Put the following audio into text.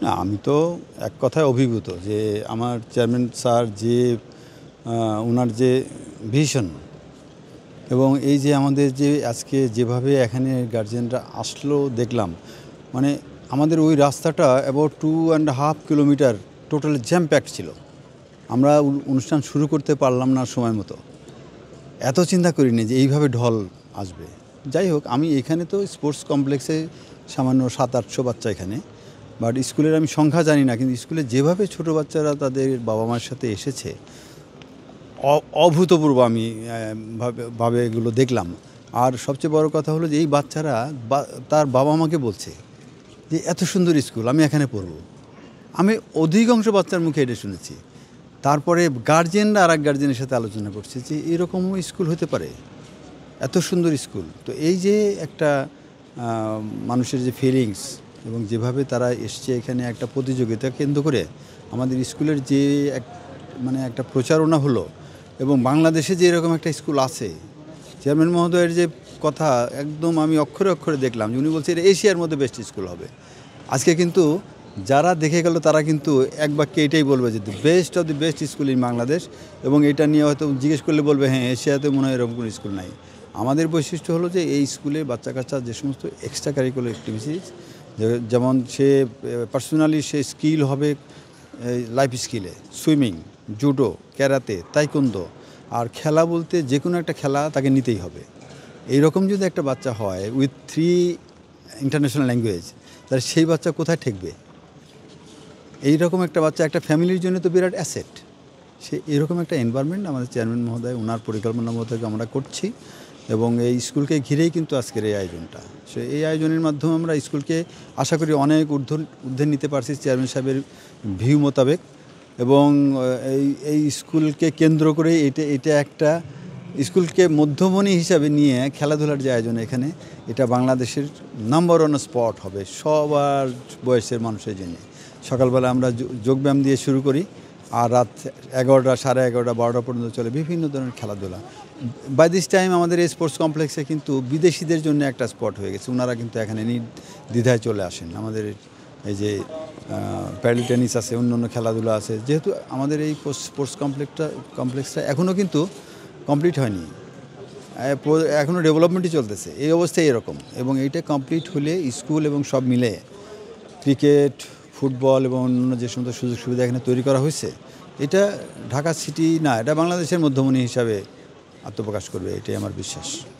না, আমি তো এক কথায় অভিভূত যে আমার চেয়ারম্যান স্যার যে ওনার যে ভিশন এবং এই যে আমাদের যে আজকে যেভাবে এখানে গার্জিয়ানরা আসলো দেখলাম, মানে আমাদের ওই রাস্তাটা about 2.5 kilometre total jam packed ছিল। আমরা অনুষ্ঠান শুরু করতে পারলাম না সময় মতো। এত চিন্তা করিনি যে এইভাবে ঢল আসবে। যাই হোক, আমি এখানে তো স্পোর্টস কমপ্লেক্সে সামান্য 700-800 বাচ্চা এখানে, বাট স্কুলের আমি সংখ্যা জানি না, কিন্তু স্কুলে যেভাবে ছোট বাচ্চারা তাদের বাবা মার সাথে এসেছে অভূতপূর্ব আমি ভাবে এগুলো দেখলাম। আর সবচেয়ে বড় কথা হলো যে এই বাচ্চারা তার বাবা মাকে বলছে যে এত সুন্দর স্কুল, আমি এখানে পড়ব। আমি অধিকাংশ বাচ্চার মুখে এটা শুনেছি। তারপরে গার্জেনরা আর এক গার্জেনের সাথে আলোচনা করছে যে এরকমও স্কুল হতে পারে, এত সুন্দর স্কুল। তো এই যে একটা মানুষের যে ফিলিংস এবং যেভাবে তারা এসছে এখানে একটা প্রতিযোগিতা কেন্দ্র করে আমাদের স্কুলের যে মানে একটা প্রচারণা হলো, এবং বাংলাদেশে যে এরকম একটা স্কুল আছে, চেয়ারম্যান মহোদয়ের যে কথা একদম আমি অক্ষরে অক্ষরে দেখলাম যে উনি বলছে এটা এশিয়ার মধ্যে বেস্ট স্কুল হবে। আজকে কিন্তু যারা দেখে গেল তারা কিন্তু এক বাক্যে এটাই বলবে যে best of the best school in Bangladesh, এবং এটা নিয়ে হয়তো জিজ্ঞেস করলে বলবে হ্যাঁ এশিয়াতে মনে হয় এরকম কোনো স্কুল নাই। আমাদের বৈশিষ্ট্য হলো যে এই স্কুলে বাচ্চা কাচ্চা যে সমস্ত এক্সট্রা কারিকুলার অ্যাক্টিভিটিস, যেমন সে পার্সোনালি সে স্কিল হবে লাইফ স্কিলে, সুইমিং, জুডো, ক্যারাতে, তাইকোন্ডো, আর খেলা বলতে যে কোনো একটা খেলা তাকে নিতেই হবে। এইরকম যদি একটা বাচ্চা হয় উইথ 3 ইন্টারন্যাশনাল ল্যাঙ্গুয়েজ, তাহলে সেই বাচ্চা কোথায় ঠেকবে? এইরকম একটা বাচ্চা একটা ফ্যামিলির জন্য তো বিরাট অ্যাসেট। সে এরকম একটা এনভায়রনমেন্ট আমাদের চেয়ারম্যান মহোদয় ওনার পরিকল্পনা মতো আমরা করছি, এবং এই স্কুলকে ঘিরেই কিন্তু আজকের এই আয়োজনটা। সে এই আয়োজনের মাধ্যমে আমরা স্কুলকে আশা করি অনেক ঊর্ধ্বে নিতে পারছি চেয়ারম্যান সাহেবের ভিউ মোতাবেক, এবং এই স্কুলকে কেন্দ্র করে এটা একটা স্কুলকে মধ্যমণি হিসাবে নিয়ে খেলাধুলার যে আয়োজন এখানে, এটা বাংলাদেশের নাম্বার 1 স্পট হবে সবার বয়সের মানুষের জন্য। সকালবেলা আমরা যোগব্যায়াম দিয়ে শুরু করি, আর রাত 11টা, সাড়ে 11টা, 12টা পর্যন্ত চলে বিভিন্ন ধরনের খেলাধুলা। বাই দিস টাইম আমাদের এই স্পোর্টস কমপ্লেক্সে কিন্তু বিদেশিদের জন্য একটা স্পট হয়ে গেছে। ওনারা কিন্তু এখানে দ্বিধায় চলে আসেন। আমাদের এই যে প্যাডেল টেনিস আছে, অন্য অন্য খেলাধুলা আছে। যেহেতু আমাদের এই স্পোর্টস কমপ্লেক্সটা এখনও কিন্তু কমপ্লিট হয়নি, এখনও ডেভেলপমেন্টই চলতেছে, এই অবস্থায় এরকম। এবং এইটা কমপ্লিট হলে স্কুল এবং সব মিলে ক্রিকেট, ফুটবল এবং অন্যান্য যে সমস্ত সুযোগ সুবিধা এখানে তৈরি করা হয়েছে, এটা ঢাকা সিটি না, এটা বাংলাদেশের মধ্যমণি হিসাবে আত্মপ্রকাশ করবে, এটাই আমার বিশ্বাস।